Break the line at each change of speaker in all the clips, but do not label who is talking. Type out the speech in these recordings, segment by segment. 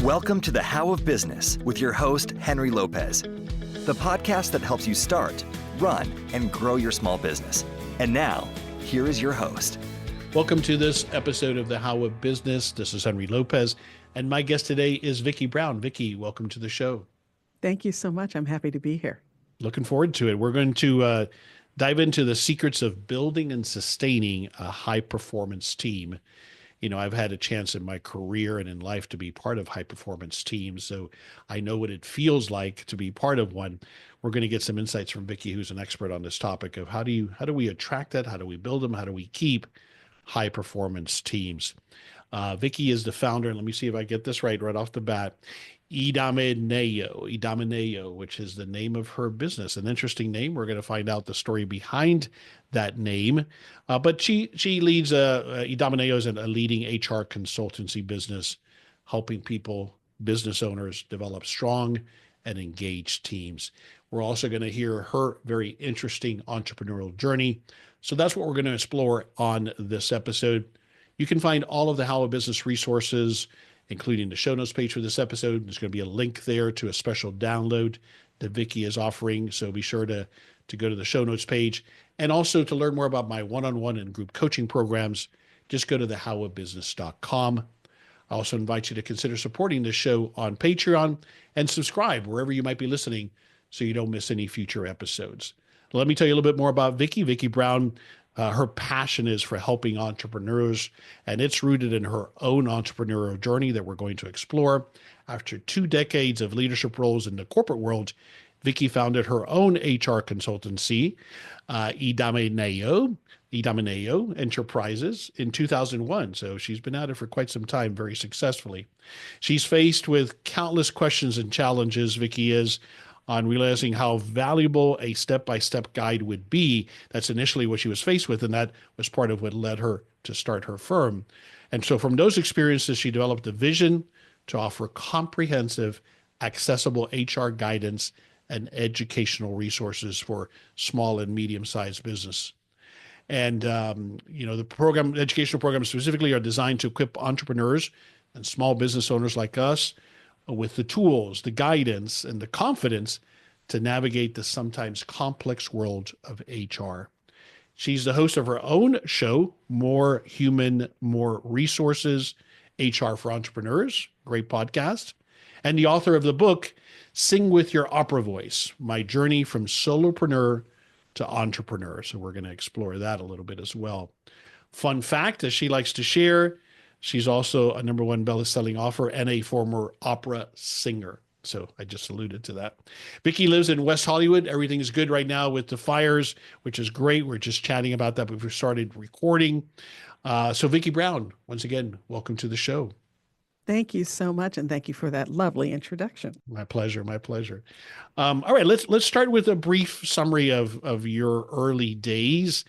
Welcome to the How of Business with your host, Henry Lopez, the podcast that helps you start, run, and grow your small business. And now, here is your host.
Welcome to this episode of the How of Business. This is Henry Lopez, and my guest today is Vicky Brown. Vicky, welcome to the show.
Thank you so much. I'm happy to be here.
Looking forward to it. We're going to dive into the secrets of building and sustaining a high-performance team. You know, I've had a chance in my career and in life to be part of high-performance teams, so I know what it feels like to be part of one. We're going to get some insights from Vicky, who's an expert on this topic of how do we attract that? How do we build them? How do we keep high-performance teams? Vicky is the founder, and let me see if I get this right off the bat, Idomeneo, which is the name of her business. An interesting name. We're going to find out the story behind that name. But she leads Idomeneo is a leading HR consultancy business, helping business owners develop strong and engaged teams. We're also going to hear her very interesting entrepreneurial journey. So that's what we're going to explore on this episode. You can find all of the How of Business resources, including the show notes page for this episode. There's going to be a link there to a special download that Vicky is offering. So be sure to go to the show notes page. And also to learn more about my one-on-one and group coaching programs, just go to thehowofbusiness.com. I also invite you to consider supporting this show on Patreon and subscribe wherever you might be listening so you don't miss any future episodes. Let me tell you a little bit more about Vicky Brown. Her passion is for helping entrepreneurs, and it's rooted in her own entrepreneurial journey that we're going to explore. After 2 decades of leadership roles in the corporate world, Vicky founded her own HR consultancy, Idomeneo Enterprises, in 2001. So she's been at it for quite some time, very successfully. She's faced with countless questions and challenges, Vicky is, on realizing how valuable a step-by-step guide would be. That's initially what she was faced with, and that was part of what led her to start her firm. And so from those experiences, she developed a vision to offer comprehensive, accessible HR guidance and educational resources for small and medium-sized business. And, the educational programs specifically are designed to equip entrepreneurs and small business owners like us with the tools, the guidance, and the confidence to navigate the sometimes complex world of HR. She's the host of her own show, More Human, More Resources, HR for Entrepreneurs, great podcast, and the author of the book, Sing with Your Opera Voice, My Journey from Solopreneur to Entrepreneur. So we're going to explore that a little bit as well. Fun fact, as she likes to share, she's also a #1 best-selling author and a former opera singer. So I just alluded to that. Vicky lives in West Hollywood. Everything is good right now with the fires, which is great. We're just chatting about that before we started recording. So Vicky Brown, once again, welcome to the show.
Thank you so much, and thank you for that lovely introduction.
My pleasure. All right, let's start with a brief summary of your early days.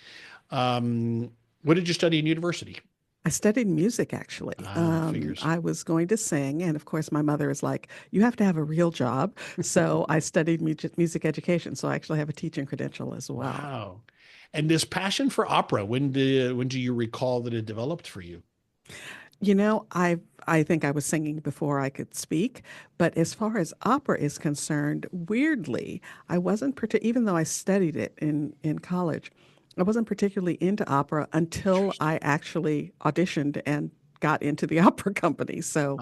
What did you study in university?
I studied music, actually. I was going to sing, and of course, my mother is like, you have to have a real job. So I studied music education. So I actually have a teaching credential as well.
Wow. And this passion for opera, when do you recall that it developed for you?
You know, I think I was singing before I could speak, but as far as opera is concerned, weirdly, I wasn't, even though I studied it in college, I wasn't particularly into opera until I actually auditioned and got into the opera company. So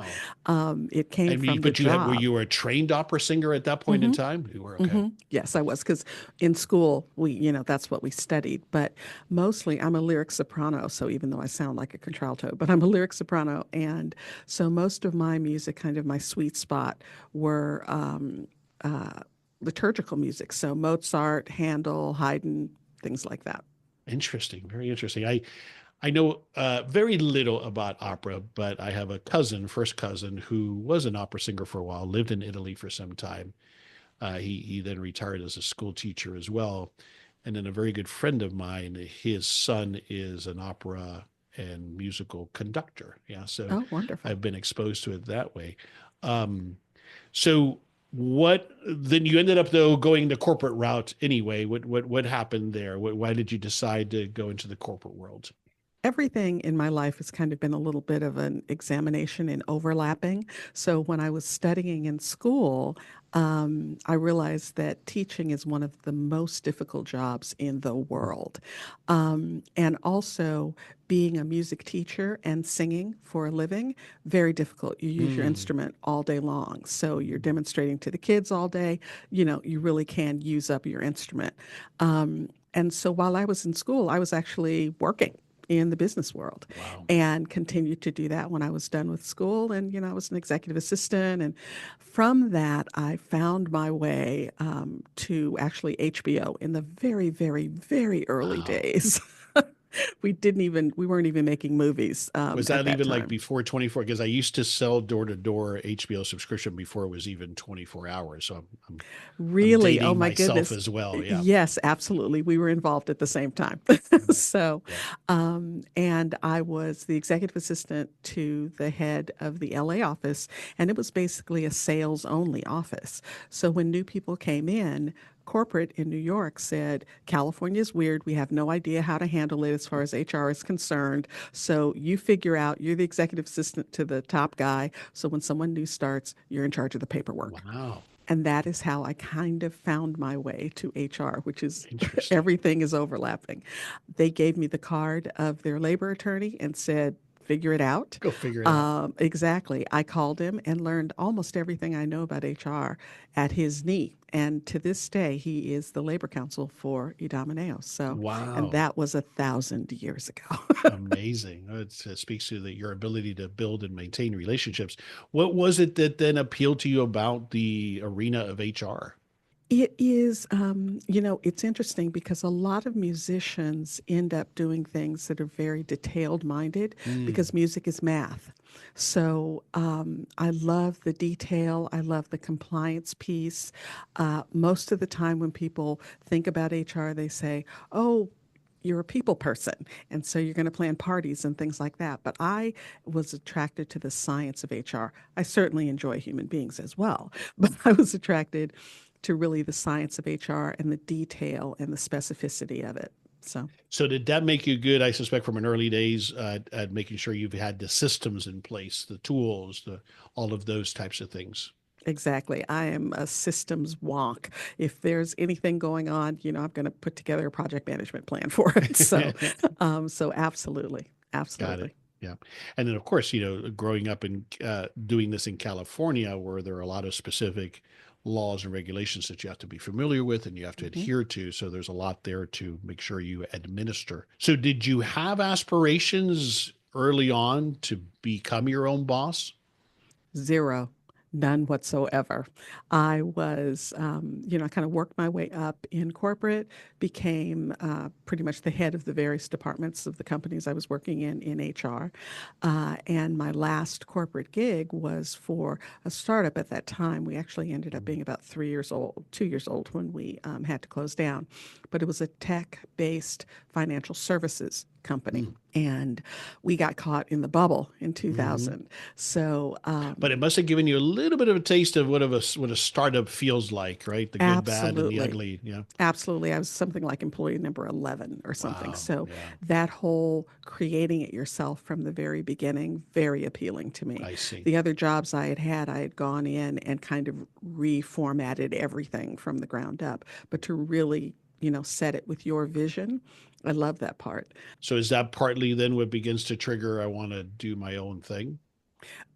it came from the job.
Were you a trained opera singer at that point in time? You were, okay.
Yes, I was, because in school, that's what we studied. But mostly I'm a lyric soprano. So even though I sound like a contralto, but I'm a lyric soprano. And so most of my music, kind of my sweet spot, were liturgical music. So Mozart, Handel, Haydn, things like that.
Interesting. Very interesting. I know very little about opera, but I have a first cousin, who was an opera singer for a while, lived in Italy for some time. He then retired as a school teacher as well. And then a very good friend of mine, his son is an opera and musical conductor. Yeah. So
wonderful.
I've been exposed to it that way. So then you ended up though going the corporate route anyway. What happened there? Why did you decide to go into the corporate world?
everything in my life has kind of been a little bit of an examination in overlapping. So when I was studying in school, I realized that teaching is one of the most difficult jobs in the world. And also, being a music teacher and singing for a living, very difficult. You use your
Mm.
instrument all day long. So you're demonstrating to the kids all day. You really can use up your instrument. And so while I was in school, I was actually working in the business world
Wow.
and continued to do that when I was done with school. And, I was an executive assistant. And from that, I found my way to actually HBO in the very, very, very early
Wow.
days. We weren't even making movies
Was
at
that
that
even like
time.
before 24? Because I used to sell door to door HBO subscription before it was even 24 hours. So I'm
Really? Oh
dating
my
myself
goodness.
as well. Yeah.
Yes, absolutely. We were involved at the same time.
Mhm.
So,
Yeah.
and I was the executive assistant to the head of the LA office, and it was basically a sales only office. So when new people came in, corporate in New York said, California's weird. We have no idea how to handle it as far as HR is concerned. So you figure out, you're the executive assistant to the top guy. So when someone new starts, you're in charge of the paperwork.
Wow.
And that is how I kind of found my way to HR, which is
Interesting.
everything is overlapping. They gave me the card of their labor attorney and said, figure it out.
Go figure it out.
Exactly. I called him and learned almost everything I know about HR at his knee. And to this day, he is the labor counsel for Idomeneo. So, and
Wow.
that was 1,000 years ago.
Amazing. It speaks to your ability to build and maintain relationships. What was it that then appealed to you about the arena of HR?
It is, it's interesting because a lot of musicians end up doing things that are very detailed minded
Mm.
because music is math. So I love the detail. I love the compliance piece. Most of the time, when people think about HR, they say, oh, you're a people person. And so you're going to plan parties and things like that. But I was attracted to the science of HR. I certainly enjoy human beings as well, but I was attracted to really the science of HR and the detail and the specificity of it. So
So did that make you good, I suspect, from an early days at making sure you've had the systems in place, the tools, all of those types of things?
exactly. I am a systems wonk. If there's anything going on, I'm going to put together a project management plan for it. So absolutely,
Got it.
absolutely.
Yeah. And then, of course, growing up and doing this in California, where there are a lot of specific laws and regulations that you have to be familiar with and you have to
Mhm.
adhere to. So there's a lot there to make sure you administer. So did you have aspirations early on to become your own boss?
Zero, none whatsoever. I was, I kind of worked my way up in corporate, became pretty much the head of the various departments of the companies I was working in HR. And my last corporate gig was for a startup at that time. We actually ended up being about 3 years old, 2 years old when we had to close down. But it was a tech based financial services company.
Mm.
And we got caught in the bubble in
Mhm.
2000. So,
But it must have given you a little bit of a taste of what a startup feels like, right? The good, bad, and the
absolutely.
ugly. Yeah.
Absolutely. I was something like employee number 11 or something.
Wow.
So
Yeah.
that whole creating it yourself from the very beginning, very appealing to me.
I see.
The other jobs I had gone in and kind of reformatted everything from the ground up. But to really, set it with your vision, I love that part.
So is that partly then what begins to trigger, I want to do my own thing?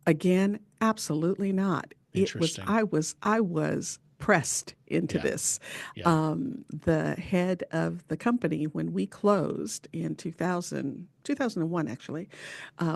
Again, absolutely not.
Interesting.
I was pressed into
Yeah.
this.
Yeah.
The head of the company, when we closed in 2001, actually,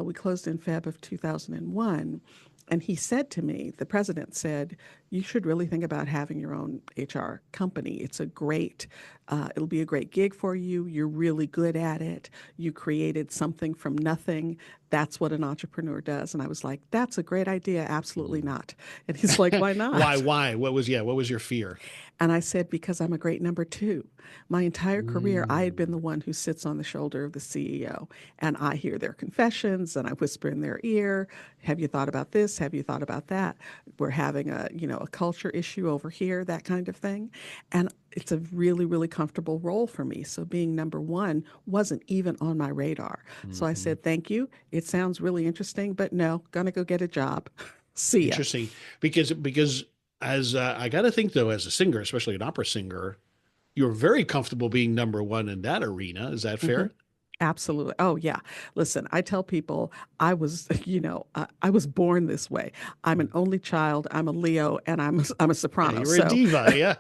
we closed in Feb of 2001. And he said to me, the president said, you should really think about having your own HR company. It'll be a great gig for you. You're really good at it. You created something from nothing. That's what an entrepreneur does. And I was like, that's a great idea. Absolutely
Mm.
not. And he's like, why
Why?
not?
Why? What was your fear?
And I said, because I'm a great number two. My entire career, I had been
Mm.
the one who sits on the shoulder of the CEO. And I hear their confessions and I whisper in their ear, have you thought about this? Have you thought about that? We're having a culture issue over here, that kind of thing. And it's a really, really comfortable role for me. So being number one wasn't even on my radar. So I
Hmm.
said, thank you. It sounds really interesting, but no, gonna go get a job. See ya.
Interesting, because as I got to think though, as a singer, especially an opera singer, you're very comfortable being number one in that arena. Is that
Mhm.
fair?
Absolutely. Oh, yeah. Listen, I tell people I was, I was born this way. I'm an only child. I'm a Leo, and I'm a
Yeah,
soprano.
you're a
So,
diva, yeah,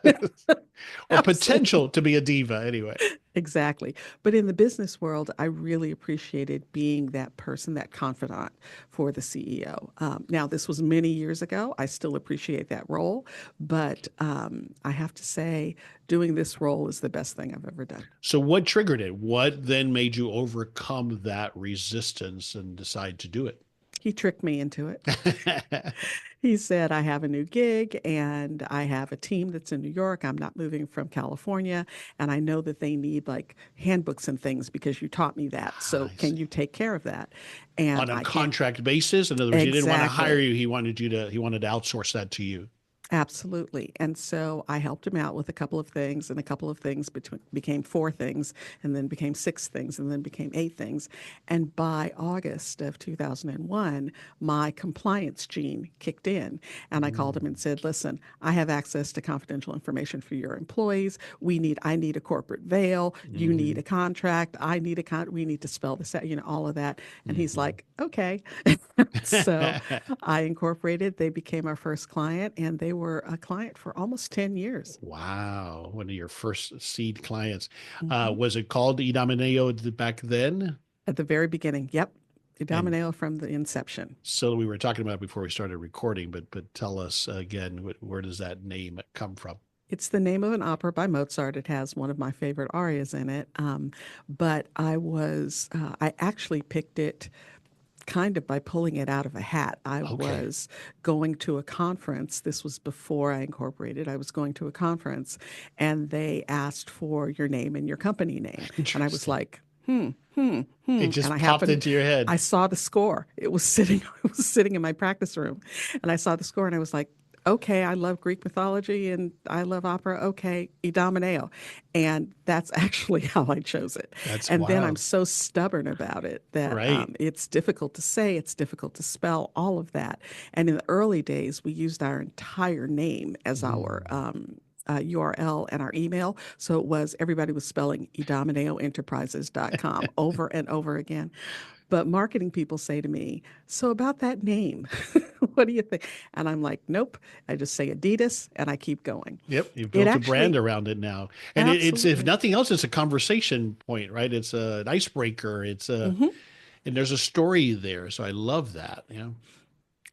or
absolutely.
potential to be a diva anyway.
Exactly. But in the business world, I really appreciated being that person, that confidant for the CEO. Now, this was many years ago. I still appreciate that role, but I have to say, doing this role is the best thing I've ever done.
So, what triggered it? What then made you overcome that resistance and decide to do
He tricked me into it.
it?
He said, I have a new gig and I have a team that's in New York. I'm not moving from California. And I know that they need like handbooks and things because you taught me that. So
I
can
see.
you take care of that? And
On a
I can't.
contract basis, in other words, he didn't want to hire
Exactly.
you. He wanted to outsource that to you.
Absolutely. And so I helped him out with a couple of things, and a couple of things became four things, and then became six things, and then became eight things. And by August of 2001, my compliance gene kicked in. And I called him
Mm.
and said, listen, I have access to confidential information for your employees. I need a corporate veil. You need
Hmm.
a contract. We need to spell this out, all of that. And he's
Hmm.
like, okay. So I incorporated. They became our first client, and they were a client for almost 10 years.
Wow, one of your first seed clients.
Mhm.
Was it called Idomeneo back then?
At the very beginning, yep.
And
Idomeneo from the inception.
so we were talking about it before we started recording, but tell us again, where does that name come from?
It's the name of an opera by Mozart. It has one of my favorite arias in it. But I actually picked it kind of by pulling it out of a hat. I
Okay,
was going to a conference. This was before I incorporated. I was going to a conference and they asked for your name and your company name. And I was
interesting.
like,
It
and
just popped into your
I
head.
saw the score. It was sitting in my practice room. And I saw the score and I was like, okay, I love Greek mythology and I love opera. Okay, Idomeneo. And that's actually how I chose it.
That's
And then I'm
wild,
so stubborn about it that
right?
it's difficult to say, it's difficult to spell, all of that. And in the early days, we used our entire name as our
Mm.
URL and our email. So everybody was spelling idomeneoenterprises.com over and over again. But marketing people say to me, so about that name, what do you think? And I'm like, nope. I just say Adidas and I keep going.
Yep, you've
It
built a brand
actually,
around it now, and it's if
absolutely.
nothing else, it's a conversation point, right? It's an icebreaker.
Hmm.
And there's a story there, so I love that. Yeah.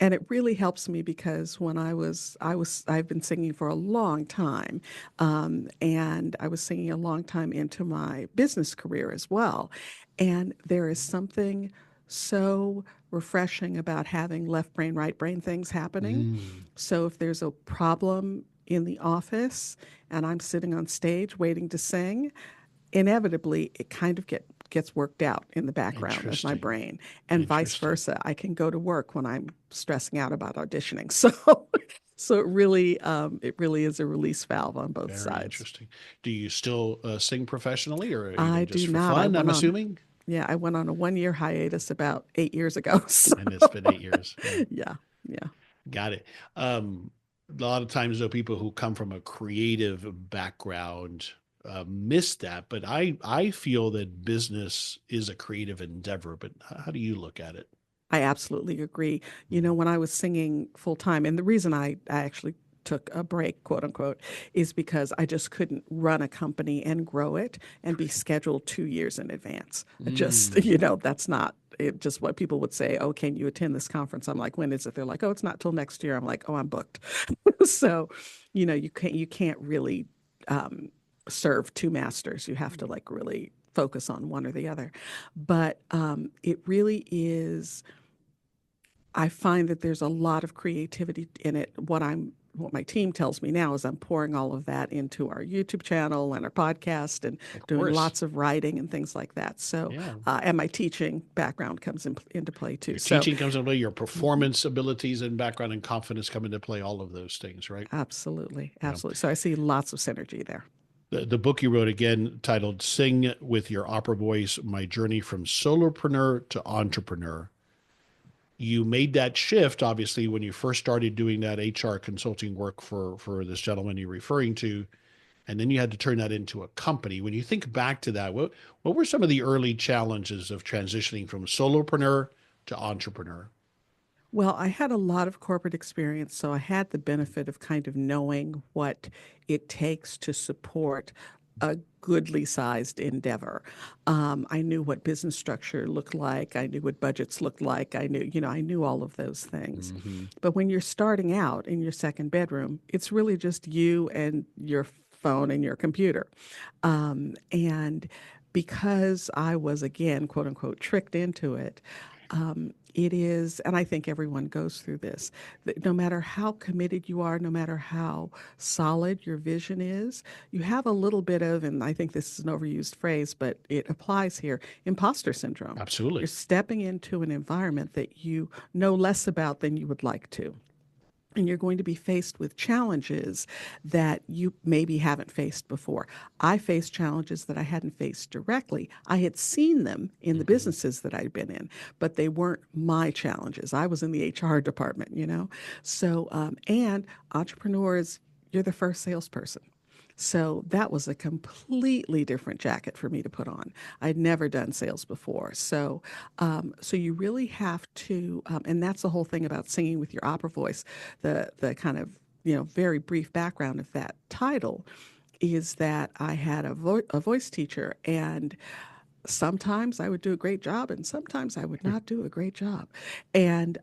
And it really helps me because when I've been singing for a long time, and I was singing a long time into my business career as well. And there is something so refreshing about having left brain, right brain things happening.
Mm,
So if there's a problem in the office and I'm sitting on stage waiting to sing, inevitably it kind of gets worked out in the background of my
interesting.
brain, and vice
Interesting.
versa. I can go to work when I'm stressing out about auditioning. So it really is a release valve on both
Very
sides.
interesting. Do you still sing professionally or
I
even
do
just for
not.
fun, I'm assuming?
I went on a 1 year hiatus about 8 years ago. So
And it's been 8 years. Yeah.
yeah, yeah.
Got it. A lot of times, though, people who come from a creative background miss that, but I feel that business is a creative endeavor. But how do you look at it?
I absolutely agree.
Mhm.
When I was singing full time, and the reason I actually took a break, quote unquote, is because I just couldn't run a company and grow it and be scheduled 2 years in advance.
Mm,
That's not just what people would say. Oh, can you attend this conference? I'm like, when is it? They're like, oh, it's not till next year. I'm like, oh, I'm booked. So, you can't really um, serve two masters. You have to like really focus on one or the other. But it really is. I find that there's a lot of creativity in it. What my team tells me now is I'm pouring all of that into our YouTube channel and our podcast and
of
doing
course.
lots of writing and things like that. So,
Yeah.
and my teaching background comes into play too.
Your
So,
teaching comes into play, your
mhm,
performance abilities and background and confidence come into play, all of those things, right?
absolutely,
Yeah.
absolutely. So I see lots of synergy there.
The book you wrote, again, titled Sing with Your Opera Voice, My Journey from Solopreneur to Entrepreneur. You made that shift, obviously, when you first started doing that HR consulting work for this gentleman you're referring to, and then you had to turn that into a company. When you think back to that, what were some of the early challenges of transitioning from solopreneur to entrepreneur?
Well, I had a lot of corporate experience, so I had the benefit of kind of knowing what it takes to support a goodly sized endeavor. I knew what business structure looked like. I knew what budgets looked like. I knew all of those things.
Mm-hmm.
But when you're starting out in your second bedroom, it's really just you and your phone and your computer. And because I was, again, quote unquote, tricked into it, it is, and I think everyone goes through this, that no matter how committed you are, no matter how solid your vision is, you have a little bit of, and I think this is an overused phrase, but it applies here, imposter syndrome. You're
Absolutely.
stepping into an environment that you know less about than you would like to. And you're going to be faced with challenges that you maybe haven't faced before. I faced challenges that I hadn't faced directly. I had seen them in the
Mm-hmm.
businesses that I'd been in, but they weren't my challenges. I was in the HR department, you know? So, and entrepreneurs, you're the first salesperson. So that was a completely different jacket for me to put on. I'd never done sales before. So you really have to, and that's the whole thing about singing with your opera voice. The kind of very brief background of that title is that I had a voice teacher, and sometimes I would do a great job, and sometimes I would not do a great job. And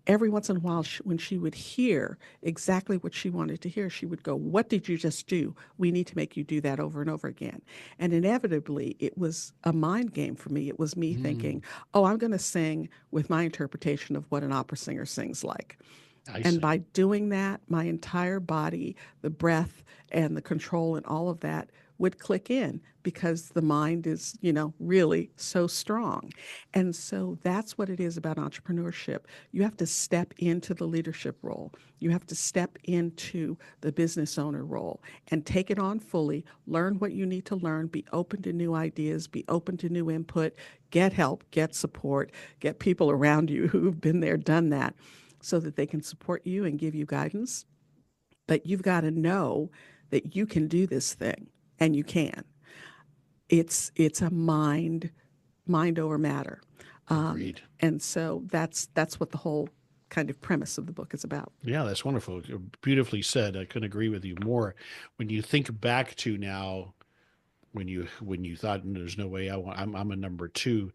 every once in a while, when she would hear exactly what she wanted to hear, she would go, "What did you just do? We need to make you do that over and over again." And inevitably, it was a mind game for me. It was me
Mm,
thinking, "Oh, I'm going to sing with my interpretation of what an opera singer sings like."
I
And
see.
by doing that, my entire body, the breath and the control and all of that would click in because the mind is, really so strong. And so that's what it is about entrepreneurship. You have to step into the leadership role. You have to step into the business owner role and take it on fully, learn what you need to learn, be open to new ideas, be open to new input, get help, get support, get people around you who've been there, done that, so that they can support you and give you guidance. But you've got to know that you can do this thing, and you can. It's a mind over matter,
Agreed.
and so that's what the whole kind of premise of the book is about.
Yeah, that's wonderful. Beautifully said. I couldn't agree with you more. When you think back to now, when you thought there's no way I'm a number two,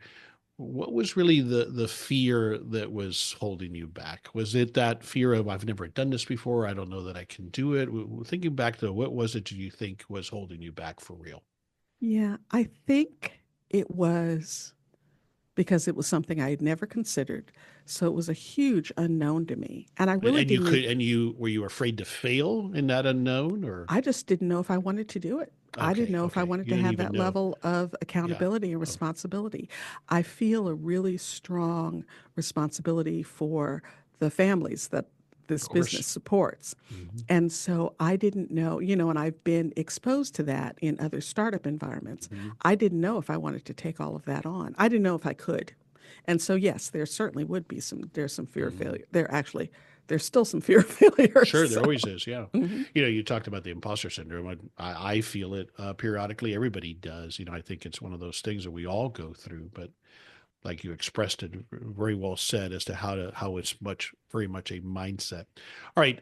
what was really the fear that was holding you back? Was it that fear of I've never done this before, I don't know that I can do it? Thinking back to what was it you think was holding you back for real?
Yeah, I think it was because it was something I had never considered. So it was a huge unknown to me. And I
And,
really
and you
didn't
could
even,
and you were you afraid to fail in that unknown or
I just didn't know if I wanted to do it. I didn't
okay,
know if I
okay.
wanted
You
to
didn't
have
even
that
know.
level of
Yeah.
accountability and
Oh,
responsibility. I feel a really strong responsibility for the families that
of
this
course.
business supports.
Hmm.
And so I didn't know, and I've been exposed to that in other startup environments.
Hmm.
I didn't know if I wanted to take all of that on. I didn't know if I could. And so, yes, there certainly would be there's some fear of
Hmm.
failure. There's still some fear of failure.
Sure, there
So,
always is. Yeah.
mhm.
You talked about the imposter syndrome. I feel it periodically. Everybody does. I think it's one of those things that we all go through. But like you expressed it very well said as to how it's very much a mindset. All right.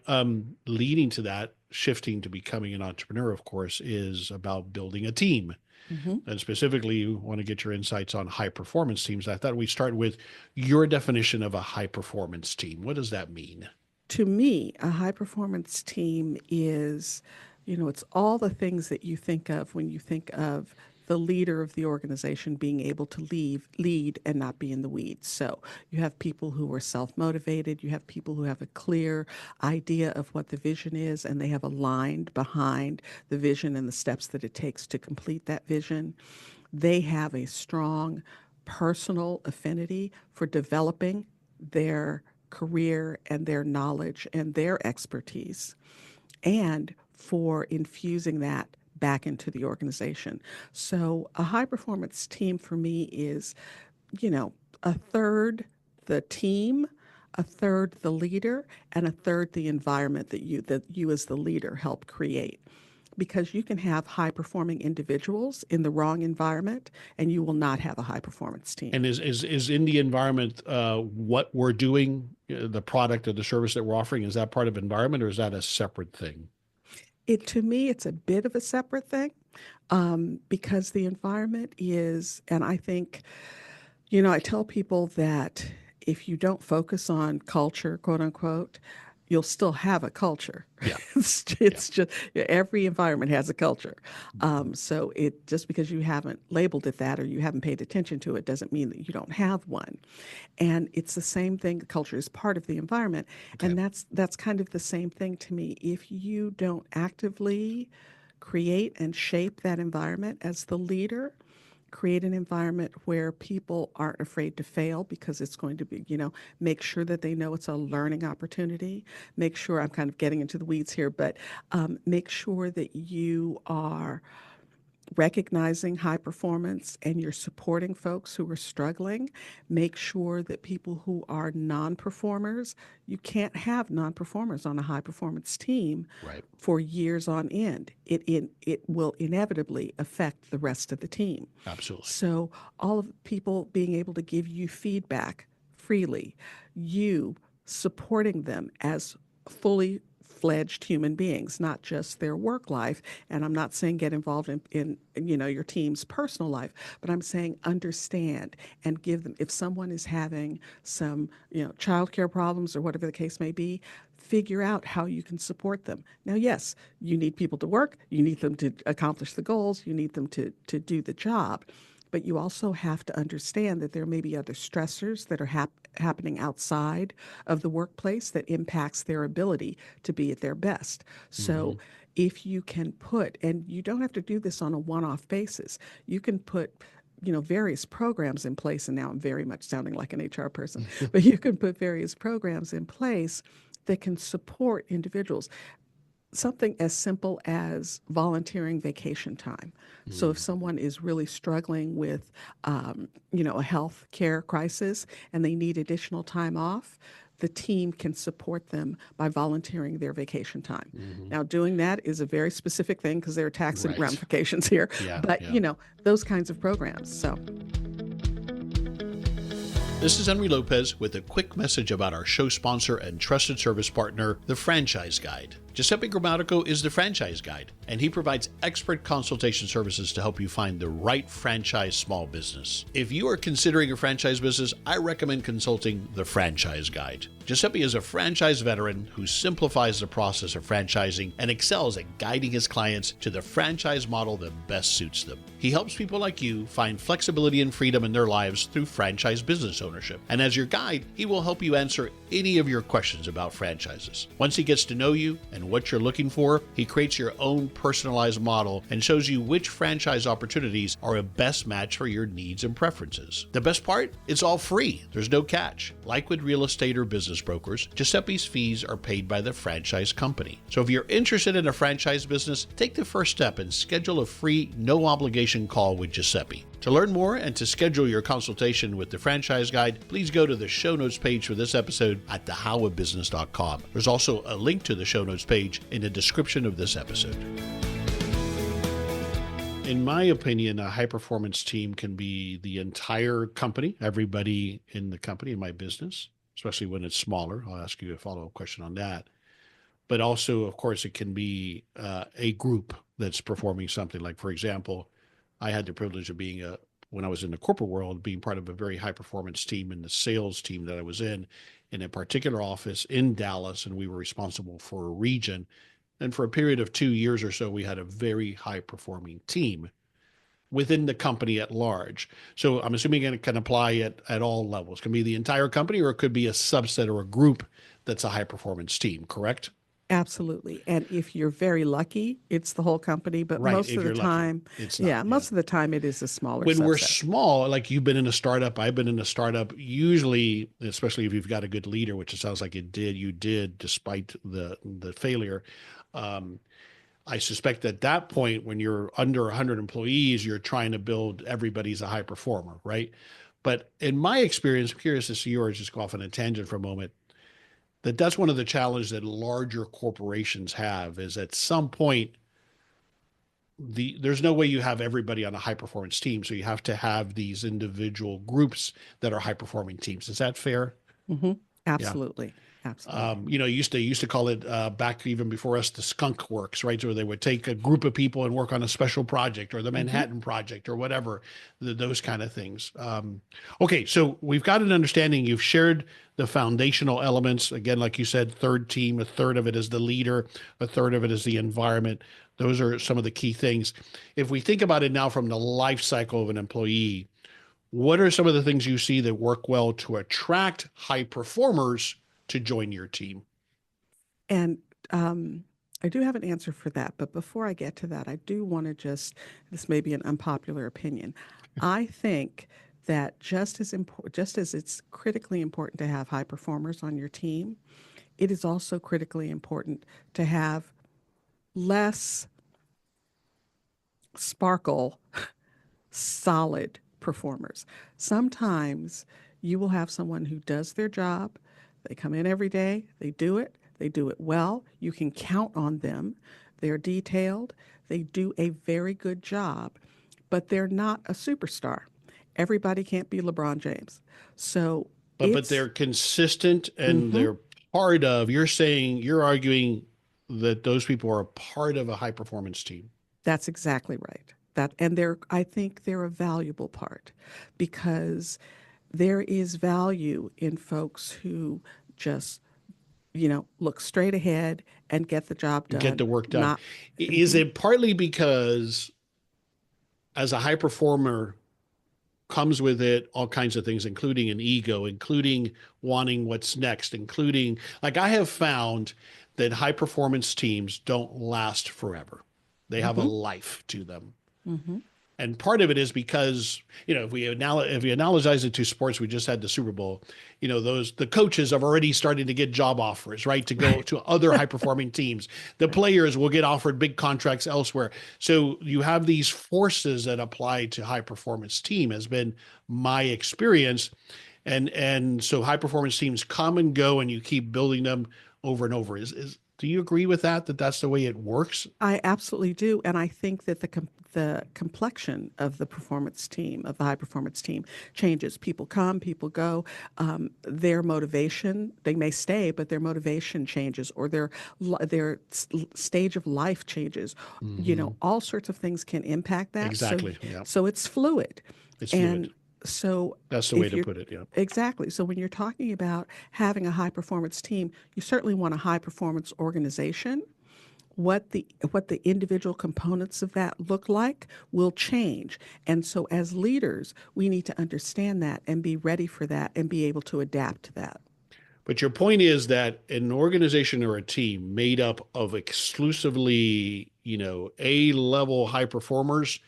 Leading to that, shifting to becoming an entrepreneur, of course, is about building a team.
Mhm.
And specifically, you want to get your insights on high performance teams. I thought we'd start with your definition of a high performance team. What does that mean?
To me, a high performance team is, it's all the things that you think of when you think of the leader of the organization being able to lead and not be in the weeds. So you have people who are self motivated, you have people who have a clear idea of what the vision is, and they have aligned behind the vision and the steps that it takes to complete that vision. They have a strong personal affinity for developing their career and their knowledge and their expertise, and for infusing that back into the organization. So a high performance team for me is, a third the team, a third the leader, and a third the environment that you as the leader help create. Because you can have high performing individuals in the wrong environment and you will not have a high performance team.
And is in the environment what we're doing, the product or the service that we're offering, is that part of environment or is that a separate thing?
To me, it's a bit of a separate thing, because the environment is, and I think, I tell people that if you don't focus on culture, quote unquote, you'll still have a culture.
Yeah.
It's just every environment has a culture. So it just because you haven't labeled it that or you haven't paid attention to it doesn't mean that you don't have one. And it's the same thing. Culture is part of the environment, and that's kind of the same thing to me. If you don't actively create and shape that environment as the leader, create an environment where people aren't afraid to fail because it's going to be, make sure that they know it's a learning opportunity. Make sure, I'm kind of getting into the weeds here, but make sure that you are recognizing high performance and you're supporting folks who are struggling. Make sure that people who are non-performers, you can't have non-performers on a high performance team
Right.
for years on end. It will inevitably affect the rest of the team.
Absolutely.
So all of the people being able to give you feedback freely, you supporting them as fully fledged human beings, not just their work life. And I'm not saying get involved in your team's personal life, but I'm saying understand and give them, if someone is having some, childcare problems or whatever the case may be, figure out how you can support them. Now, yes, you need people to work, you need them to accomplish the goals, you need them to do the job. But you also have to understand that there may be other stressors that are happening outside of the workplace that impacts their ability to be at their best. So if you can put, and you don't have to do this on a one-off basis, you can put various programs in place, and now I'm very much sounding like an HR person, but you can put various programs in place that can support individuals. Something as simple as volunteering vacation time. So if someone is really struggling with, a health care crisis and they need additional time off, the team can support them by volunteering their vacation time. Now, doing that is a very specific thing because there are tax
Right.
ramifications here,
Yeah,
but
yeah.
those kinds of programs. So.
This is Henry Lopez with a quick message about our show sponsor and trusted service partner, The Franchise Guide. Giuseppe Grammatico is the Franchise Guide, and he provides expert consultation services to help you find the right franchise small business. If you are considering a franchise business, I recommend consulting The Franchise Guide. Giuseppe is a franchise veteran who simplifies the process of franchising and excels at guiding his clients to the franchise model that best suits them. He helps people like you find flexibility and freedom in their lives through franchise business ownership. And as your guide, he will help you answer any of your questions about franchises. Once he gets to know you and what you're looking for, he creates your own personalized model and shows you which franchise opportunities are a best match for your needs and preferences. The best part? It's all free. There's no catch. Like with real estate or business brokers, Giuseppe's fees are paid by the franchise company. So if you're interested in a franchise business, take the first step and schedule a free, no obligation call with Giuseppe. To learn more and to schedule your consultation with the Franchise Guide, please go to the show notes page for this episode at thehowofbusiness.com. There's also a link to the show notes page in the description of this episode. In my opinion, a high-performance team can be the entire company, everybody in the company, in my business, especially when it's smaller. I'll ask you a follow-up question on that. But also, of course, it can be a group that's performing something. Like, for example, I had the privilege of being when I was in the corporate world, being part of a very high performance team in the sales team that I was in a particular office in Dallas, and we were responsible for a region. And for a period of 2 years or so, we had a very high performing team within the company at large. So I'm assuming it can apply at all levels. It can be the entire company, or it could be a subset or a group that's a high performance team, correct?
Absolutely. And if you're very lucky, it's the whole company. But
Right,
most
if
of the
you're lucky.
time,
It's not,
most of the time it is a smaller
when we're
subset.
small, like you've been in a startup, I've been in a startup, usually, especially if you've got a good leader, which it sounds like you did despite the failure. I suspect at that point, when you're under 100 employees, you're trying to build everybody's a high performer, right? But in my experience, I'm curious to see yours, just go off on a tangent for a moment, that's one of the challenges that larger corporations have is at some point, there's no way you have everybody on a high performance team. So you have to have these individual groups that are high performing teams. Is that fair?
Mm-hmm.
Yeah.
Absolutely. Absolutely.
Used to call it back even before us the skunk works, right? So they would take a group of people and work on a special project or the Manhattan Project or whatever, those kind of things. Okay, so we've got an understanding. You've shared the foundational elements. Again, like you said, third team, a third of it is the leader, a third of it is the environment. Those are some of the key things. If we think about it now from the life cycle of an employee, what are some of the things you see that work well to attract high performers to join your team?
And I do have an answer for that. But before I get to that, I do want to this may be an unpopular opinion. I think that just as it's critically important to have high performers on your team, it is also critically important to have less sparkle, solid performers. Sometimes you will have someone who does their job. They come in every day, they do it well. You can count on them. They're detailed. They do a very good job, but they're not a superstar. Everybody can't be LeBron James. So
but they're consistent and they're part of, you're arguing that those people are a part of a high performance team.
That's exactly right. I think they're a valuable part because there is value in folks who just, look straight ahead and get the job done.
Get the work done. Is it partly because as a high performer comes with it all kinds of things, including an ego, including wanting what's next, including, like, I have found that high performance teams don't last forever. They have a life to them. And part of it is because, if we analogize it to sports, we just had the Super Bowl, the coaches have already started to get job offers, right? To go to other high performing teams. The players will get offered big contracts elsewhere. So you have these forces that apply to high performance team, has been my experience. And so high performance teams come and go and you keep building them over and over. Do you agree with that that's the way it works?
I absolutely do. And I think that the complexion of the performance team, of the high performance team, changes. People come, people go. Their motivation, they may stay, but their motivation changes, or their stage of life changes. All sorts of things can impact that.
Exactly.
So it's fluid.
It's fluid.
So
that's the way to put it. Yeah.
Exactly. So when you're talking about having a high performance team, you certainly want a high performance organization. What the individual components of that look like will change. And so as leaders, we need to understand that and be ready for that and be able to adapt to that.
But your point is that an organization or a team made up of exclusively, A-level high performers,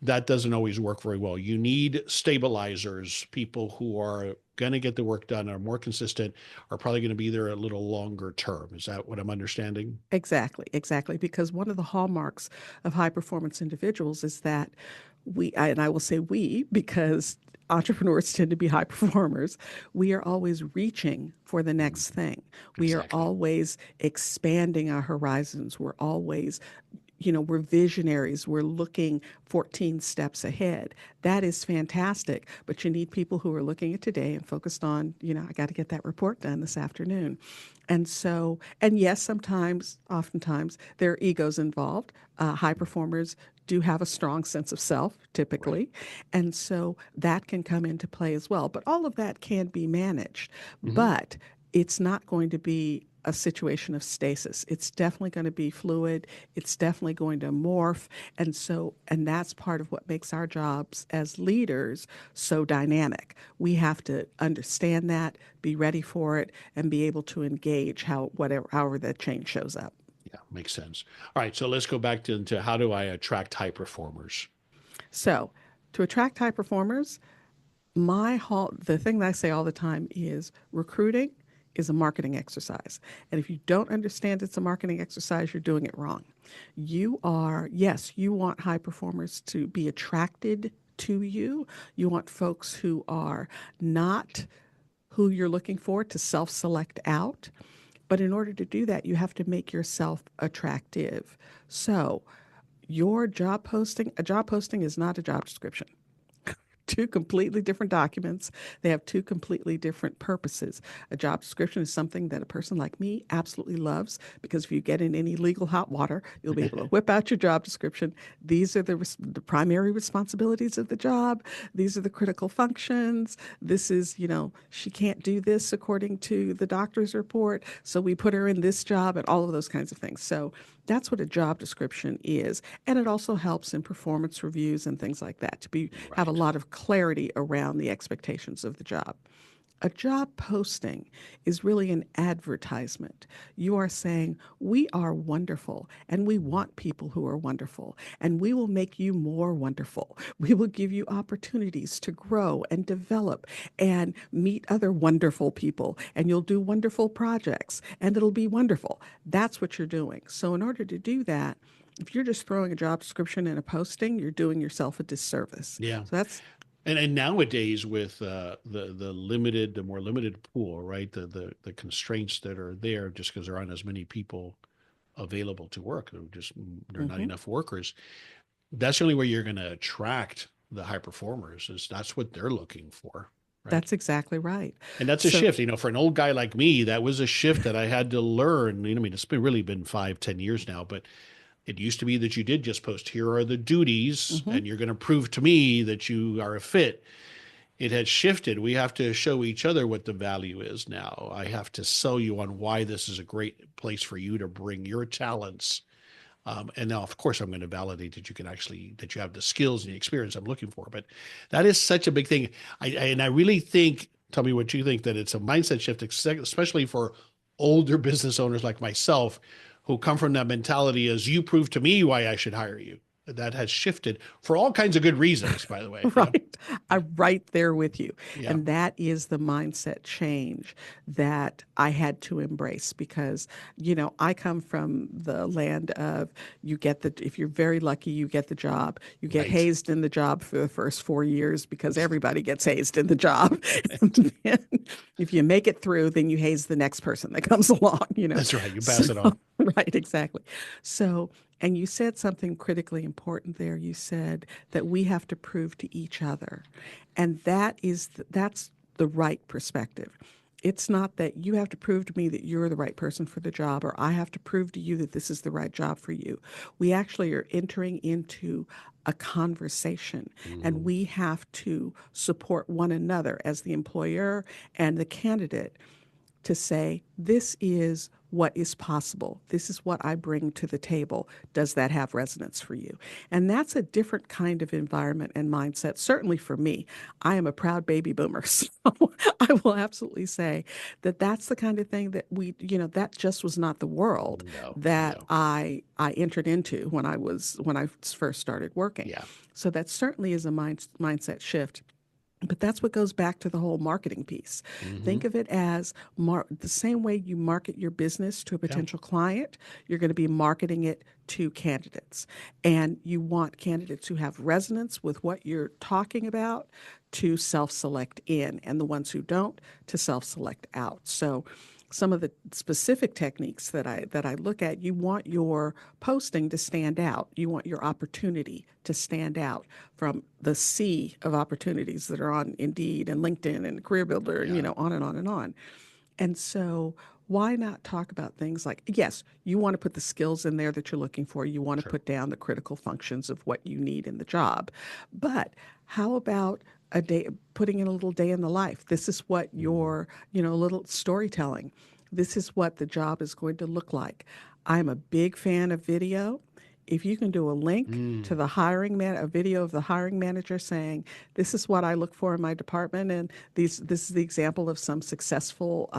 that doesn't always work very well. You need stabilizers, people who are going to get the work done, are more consistent, are probably going to be there a little longer term. Is that what I'm understanding?
Exactly. Because one of the hallmarks of high performance individuals is that and I will say we, because entrepreneurs tend to be high performers, we are always reaching for the next thing. We are always expanding our horizons. We're always we're visionaries. We're looking 14 steps ahead. That is fantastic. But you need people who are looking at today and focused on, I got to get that report done this afternoon. And so, and yes, oftentimes, there are egos involved. High performers do have a strong sense of self, typically. Right. And so that can come into play as well. But all of that can be managed. But it's not going to be a situation of stasis. It's definitely going to be fluid. It's definitely going to morph. And that's part of what makes our jobs as leaders so dynamic. We have to understand that, be ready for it, and be able to engage however that change shows up.
Yeah, makes sense. All right, so let's go back to how do I attract high performers?
So to attract high performers, the thing that I say all the time is recruiting is a marketing exercise. And if you don't understand it's a marketing exercise, you're doing it wrong. Yes, you want high performers to be attracted to you. You want folks who are not who you're looking for to self-select out. But in order to do that, you have to make yourself attractive. So a job posting is not a job description. Two completely different documents. They have two completely different purposes. A job description is something that a person like me absolutely loves, because if you get in any legal hot water, you'll be able to whip out your job description. These are the primary responsibilities of the job. These are the critical functions. This is, she can't do this according to the doctor's report, so we put her in this job, and all of those kinds of things. So that's what a job description is. And it also helps in performance reviews and things like that to have a lot of clarity around the expectations of the job. A job posting is really an advertisement. You are saying, we are wonderful, and we want people who are wonderful, and we will make you more wonderful. We will give you opportunities to grow and develop and meet other wonderful people, and you'll do wonderful projects, and it'll be wonderful. That's what you're doing. So in order to do that, if you're just throwing a job description in a posting, you're doing yourself a disservice.
Yeah.
So that's
And nowadays with the more limited pool, right? The constraints that are there just because there aren't as many people available to work. There are not enough workers. That's the only way you're going to attract the high performers, is that's what they're looking for. Right?
That's exactly right.
And that's a shift, for an old guy like me, that was a shift that I had to learn. It's really been 5-10 years now, but it used to be that you did just post, here are the duties, and you're going to prove to me that you are a fit. It had shifted. We have to show each other what the value is now. I have to sell you on why this is a great place for you to bring your talents. And now, of course, I'm going to validate that that you have the skills and the experience I'm looking for. But that is such a big thing. I really think, tell me what you think, that it's a mindset shift, especially for older business owners like myself, who come from that mentality as, you prove to me why I should hire you. That has shifted for all kinds of good reasons, by the way.
Right. I'm right there with you.
Yeah.
And that is the mindset change that I had to embrace, because, I come from the land of, if you're very lucky, you get the job. You get hazed in the job for the first 4 years, because everybody gets hazed in the job. And then if you make it through, then you haze the next person that comes along,
That's right. You pass it on.
Right, exactly. So, and you said something critically important there. You said that we have to prove to each other. And that's the right perspective. It's not that you have to prove to me that you're the right person for the job, or I have to prove to you that this is the right job for you. We actually are entering into a conversation, and we have to support one another as the employer and the candidate to say, this is what is possible. This is what I bring to the table. Does that have resonance for you? And that's a different kind of environment and mindset. Certainly for me, I am a proud baby boomer. So I will absolutely say that that's the kind of thing that that just was not the world that I entered into when I first started working.
Yeah.
So that certainly is a mindset shift. But that's what goes back to the whole marketing piece. Think of it as the same way you market your business to a potential client, you're going to be marketing it to candidates. And you want candidates who have resonance with what you're talking about to self-select in, and the ones who don't to self-select out. So some of the specific techniques that I look at, you want your posting to stand out. You want your opportunity to stand out from the sea of opportunities that are on Indeed and LinkedIn and Career Builder, and on and on and on. And so why not talk about things like, yes, you want to put the skills in there that you're looking for. You want to put down the critical functions of what you need in the job. But how about a day, putting in a little day in the life? This is what your, little storytelling. This is what the job is going to look like. I'm a big fan of video. If you can do a link to the a video of the hiring manager saying, this is what I look for in my department, and this is the example of some successful,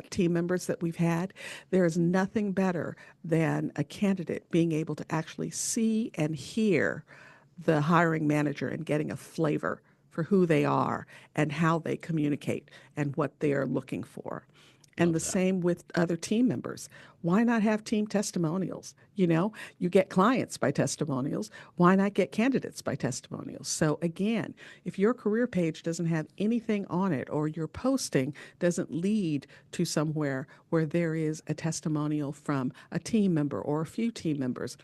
team members that we've had. There is nothing better than a candidate being able to actually see and hear the hiring manager and getting a flavor for who they are and how they communicate and what they are looking for. And the
Love that.
same with other team members. Why not have team testimonials? You get clients by testimonials. Why not get candidates by testimonials? So again, if your career page doesn't have anything on it or your posting doesn't lead to somewhere where there is a testimonial from a team member or a few team members,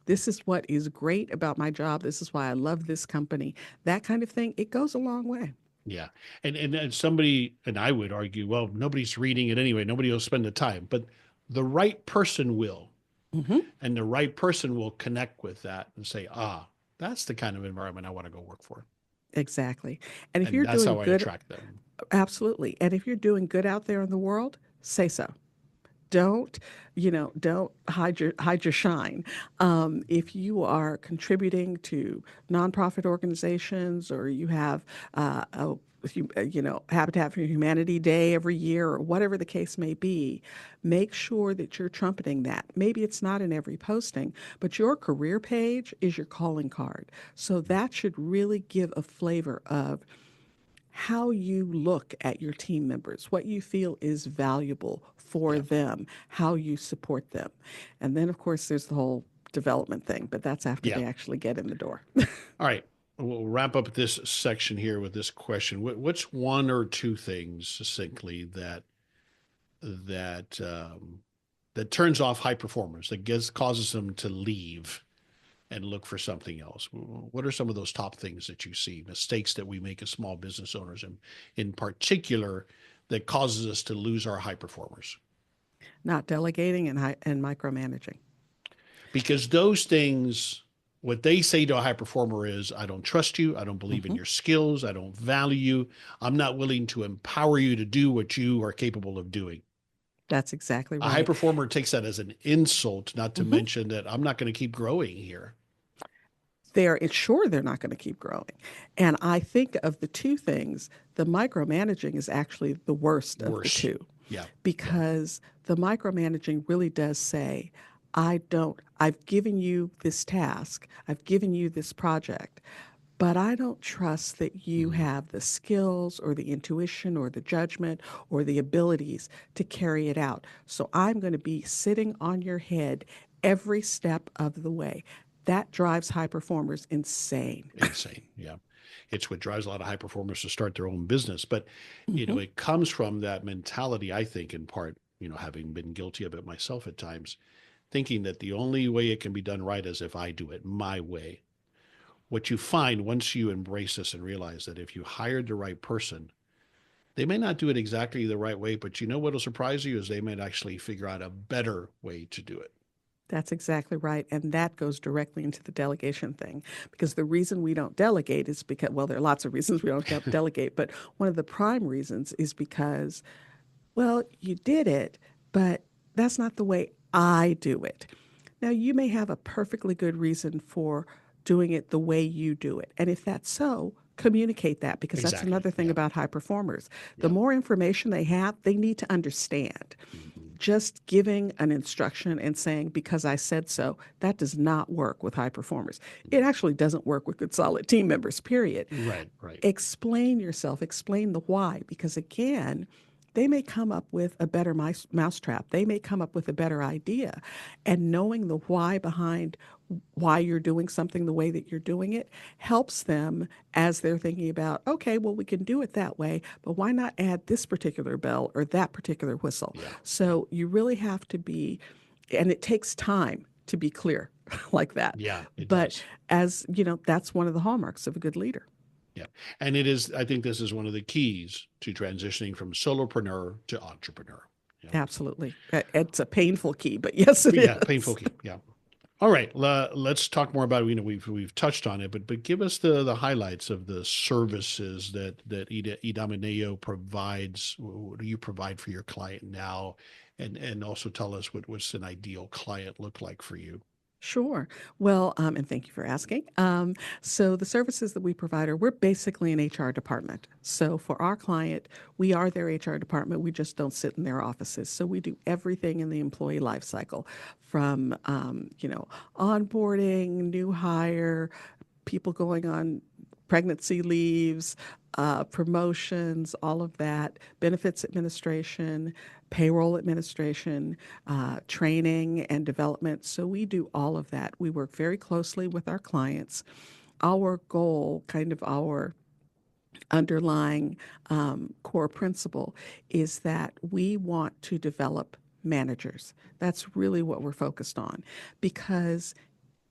this is what is great about my job. This is why I love this company. That kind of thing, it goes a long way.
Yeah. And somebody, and I would argue, well, nobody's reading it anyway. Nobody will spend the time, but the right person will.
Hmm.
And the right person will connect with that and say, that's the kind of environment I want to go work for.
Exactly. And if
And
you're
that's
doing
how I
good,
attract them.
absolutely. And if you're doing good out there in the world, say so. Don't hide your shine. If you are contributing to nonprofit organizations, or you have Habitat for Humanity Day every year, or whatever the case may be, make sure that you're trumpeting that. Maybe it's not in every posting, but your career page is your calling card. So that should really give a flavor of how you look at your team members, what you feel is valuable for
Yeah.
them, how you support them. And then, of course, there's the whole development thing, but that's after
Yeah.
they actually get in the door.
All right. We'll wrap up this section here with this question. What's one or two things succinctly that that turns off high performers, that causes them to leave and look for something else? What are some of those top things that you see, mistakes that we make as small business owners, and in particular, that causes us to lose our high performers?
Not delegating and micromanaging.
Because those things, what they say to a high performer is, I don't trust you. I don't believe in
Hmm.
your skills. I don't value you. I'm not willing to empower you to do what you are capable of doing.
That's exactly
A high
right.
performer takes that as an insult, not to
Hmm.
mention that I'm not going to keep growing here.
It's sure they're not going to keep growing. And I think of the two things, the micromanaging is actually the worst of the
Worse.
two,
Yeah. Yeah.
because the micromanaging really does say, I've given you this task, I've given you this project, but I don't trust that you
Mhm.
have the skills or the intuition or the judgment or the abilities to carry it out. So I'm going to be sitting on your head every step of the way. That drives high performers insane.
Insane. Yeah. It's what drives a lot of high performers to start their own business. But,
Hmm.
it comes from that mentality, I think, in part, having been guilty of it myself at times, thinking that the only way it can be done right is if I do it my way. What you find once you embrace this and realize that if you hired the right person, they may not do it exactly the right way, but what will surprise you is they might actually figure out a better way to do it.
That's exactly right. And that goes directly into the delegation thing. Because the reason we don't delegate is because, well, there are lots of reasons we don't delegate, but one of the prime reasons is because, well, you did it, but that's not the way I do it. Now, you may have a perfectly good reason for doing it the way you do it. And if that's so, communicate that, because that's
Exactly.
another thing
Yeah.
about high performers. The
Yeah.
more information they have, they need to understand.
Mhm.
Just giving an instruction and saying, because I said so, that does not work with high performers. It actually doesn't work with good, solid team members, period.
Right. Right.
Explain yourself, explain the why, because again, they may come up with a better mousetrap. They may come up with a better idea. And knowing the why behind why you're doing something the way that you're doing it helps them as they're thinking about, okay, well, we can do it that way, but why not add this particular bell or that particular whistle?
Yeah. Yeah.
So you really have to be, and it takes time to be clear like that.
Yeah. It
But
does.
as you know, that's one of the hallmarks of a good leader.
Yeah. And it is, I think this is one of the keys to transitioning from solopreneur to entrepreneur. Yeah.
Absolutely. It's a painful key, but yes, it
But yeah,
is.
painful key. Yeah. All right. Let's talk more about, we've touched on it, but give us the highlights of the services that Idomeneo provides. What do you provide for your client now? And also tell us what's an ideal client look like for you.
Sure. Well, and thank you for asking. So the services that we provide we're basically an HR department. So for our client, we are their HR department. We just don't sit in their offices. So we do everything in the employee life cycle, from onboarding, new hire, people going on pregnancy leaves, promotions, all of that, benefits administration, payroll administration, training and development. So we do all of that. We work very closely with our clients. Our goal, kind of our underlying core principle, is that we want to develop managers. That's really what we're focused on, because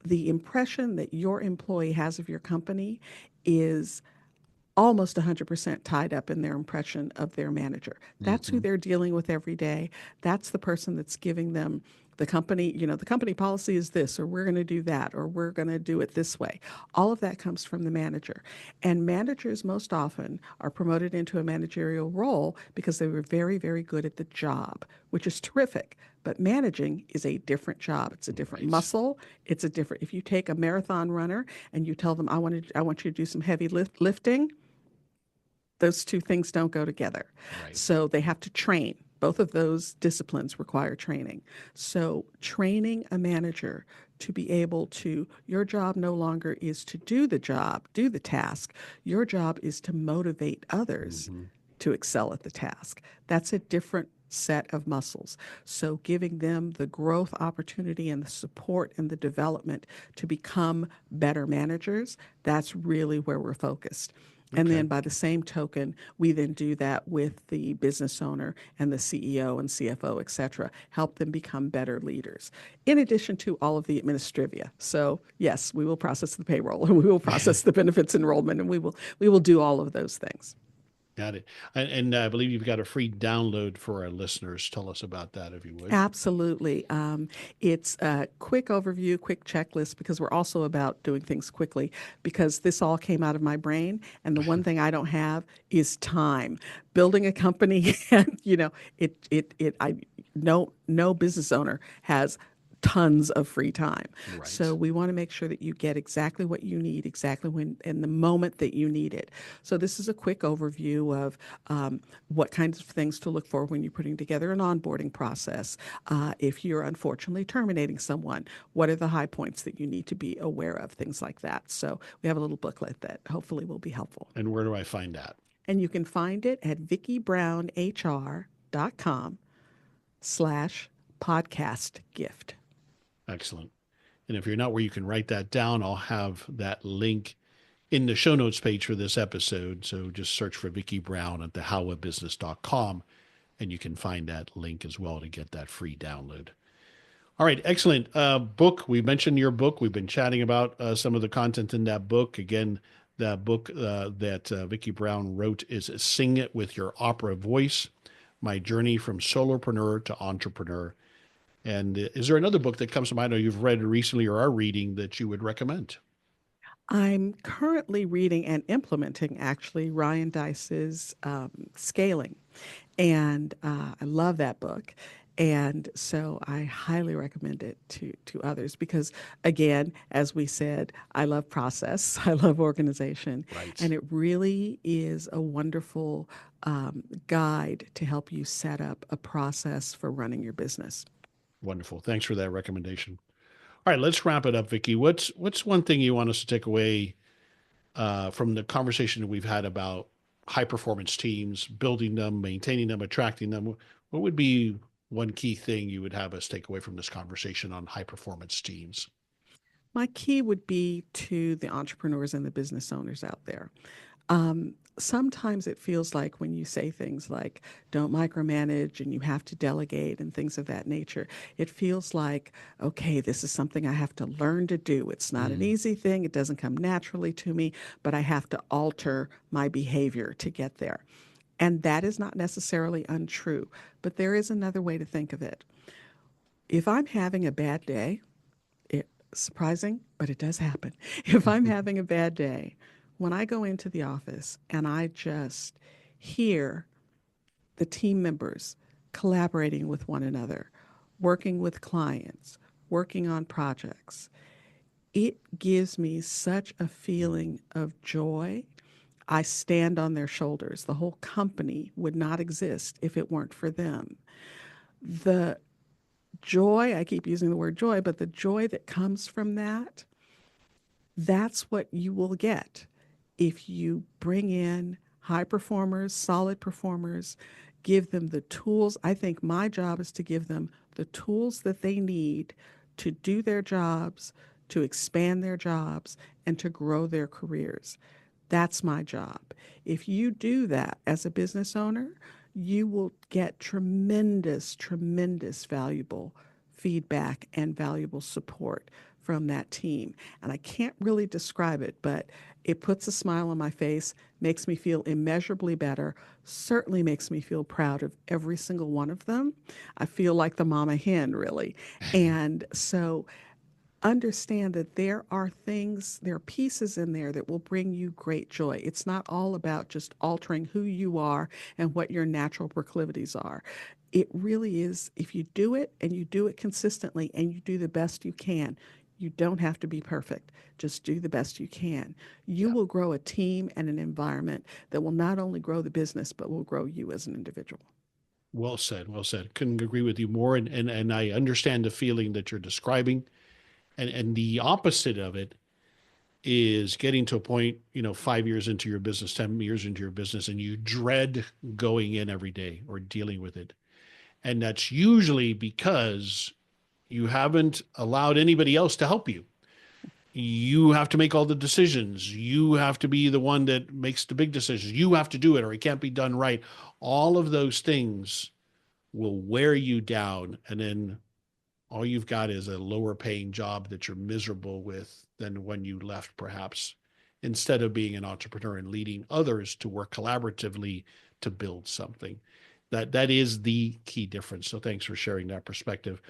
the impression that your employee has of your company is almost 100% tied up in their impression of their manager. That's who they're dealing with every day. That's the person that's giving them the company, the company policy is this, or we're going to do that, or we're going to do it this way. All of that comes from the manager. And managers most often are promoted into a managerial role because they were very, very good at the job, which is terrific. But managing is a different job. It's a different muscle. It's a different, if you take a marathon runner and you tell them, I want you to do some heavy lifting, those two things don't go together.
Right.
So they have to train. Both of those disciplines require training. So training a manager to be able to, your job no longer is to do the job, do the task. Your job is to motivate others to excel at the task. That's a different set of muscles. So giving them the growth opportunity and the support and the development to become better managers, that's really where we're focused. And then by the same token, we then do that with the business owner and the CEO and CFO, et cetera, help them become better leaders, in addition to all of the administrivia. So yes, we will process the payroll and we will process the benefits enrollment, and we will do all of those things.
Got it. And I believe you've got a free download for our listeners. Tell us about that, if you would.
Absolutely. It's a quick overview, quick checklist, because we're also about doing things quickly, because this all came out of my brain. And the one thing I don't have is time. Building a company, and no business owner has tons of free time.
Right.
So we want to make sure that you get exactly what you need, exactly when, in the moment that you need it. So this is a quick overview of what kinds of things to look for when you're putting together an onboarding process. If you're unfortunately terminating someone, what are the high points that you need to be aware of, things like that. So we have a little booklet that hopefully will be helpful.
And where do I find that?
And you can find it at vickybrownhr.com/podcast gift.
Excellent. And if you're not where you can write that down, I'll have that link in the show notes page for this episode. So just search for Vicky Brown at thehowofbusiness.com, and you can find that link as well to get that free download. All right, excellent. Book, we mentioned your book. We've been chatting about some of the content in that book. Again, the book that Vicky Brown wrote is Sing It With Your Opera Voice, My Journey from Solopreneur to Entrepreneur. And is there another book that comes to mind or you've read recently or are reading that you would recommend?
I'm currently reading and implementing, actually, Ryan Deiss's Scaling. And I love that book. And so I highly recommend it to others because, again, as we said, I love process, I love organization,
Right.
and it really is a wonderful guide to help you set up a process for running your business.
Wonderful. Thanks for that recommendation. All right, let's wrap it up, Vicky. What's one thing you want us to take away from the conversation that we've had about high performance teams, building them, maintaining them, attracting them? What would be one key thing you would have us take away from this conversation on high performance teams?
My key would be to the entrepreneurs and the business owners out there. Sometimes it feels like when you say things like don't micromanage and you have to delegate and things of that nature, it feels like, okay, this is something I have to learn to do. It's not an easy thing. It doesn't come naturally to me, but I have to alter my behavior to get there. And that is not necessarily untrue, but there is another way to think of it. If I'm having a bad day, surprising, but it does happen. If I'm having a bad day, when I go into the office and I just hear the team members collaborating with one another, working with clients, working on projects, it gives me such a feeling of joy. I stand on their shoulders. The whole company would not exist if it weren't for them. The joy, I keep using the word joy, but the joy that comes from that, that's what you will get If you bring in high performers, solid performers, give them the tools. I think my job is to give them the tools that they need to do their jobs, to expand their jobs, and to grow their careers. That's my job. If you do that as a business owner, you will get tremendous, tremendous valuable feedback and valuable support from that team. And I can't really describe it, but it puts a smile on my face, makes me feel immeasurably better, certainly makes me feel proud of every single one of them. I feel like the mama hen, really. And so understand that there are pieces in there that will bring you great joy. It's not all about just altering who you are and what your natural proclivities are. It really is, if you do it and you do it consistently and you do the best you can, you don't have to be perfect. Just do the best you can. You will grow a team and an environment that will not only grow the business, but will grow you as an individual.
Well said. Well said. Couldn't agree with you more. And I understand the feeling that you're describing. And the opposite of it is getting to a point, 5 years into your business, 10 years into your business, and you dread going in every day or dealing with it. And that's usually because you haven't allowed anybody else to help you. You have to make all the decisions. You have to be the one that makes the big decisions. You have to do it or it can't be done right. All of those things will wear you down. And then all you've got is a lower paying job that you're miserable with than when you left, perhaps, instead of being an entrepreneur and leading others to work collaboratively to build something. That is the key difference. So thanks for sharing that perspective.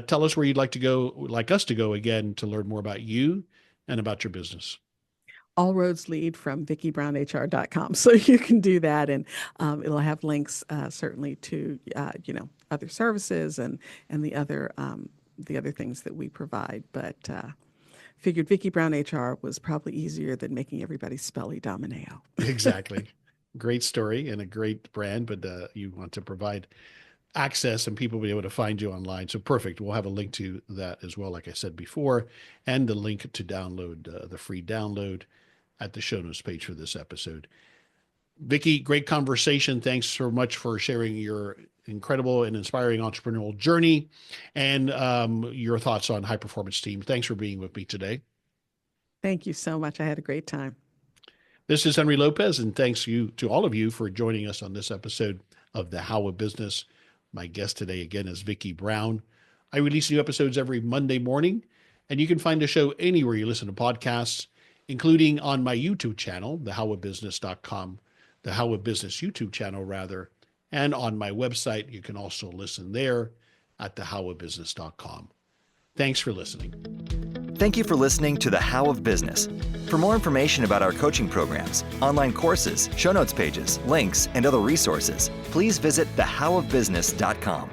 Tell us where you'd like us to go again to learn more about you and about your business.
All roads lead from VickyBrownHR.com. So you can do that, and it'll have links certainly to other services and the other things that we provide. But figured Vicky Brown HR was probably easier than making everybody spell Idomeneo.
Exactly. Great story and a great brand, but you want to provide access and people will be able to find you online. So perfect. We'll have a link to that as well, like I said before, and the link to download the free download at the show notes page for this episode. Vicky, great conversation. Thanks so much for sharing your incredible and inspiring entrepreneurial journey and your thoughts on high performance team. Thanks for being with me today.
Thank you so much. I had a great time.
This is Henry Lopez, and thanks to all of you for joining us on this episode of The How of Business. My guest today, again, is Vicky Brown. I release new episodes every Monday morning, and you can find the show anywhere you listen to podcasts, including on my YouTube channel, thehowofbusiness.com, the How of Business YouTube channel, rather, and on my website. You can also listen there at thehowofbusiness.com. Thanks for listening.
Thank you for listening to The How of Business. For more information about our coaching programs, online courses, show notes pages, links, and other resources, please visit thehowofbusiness.com.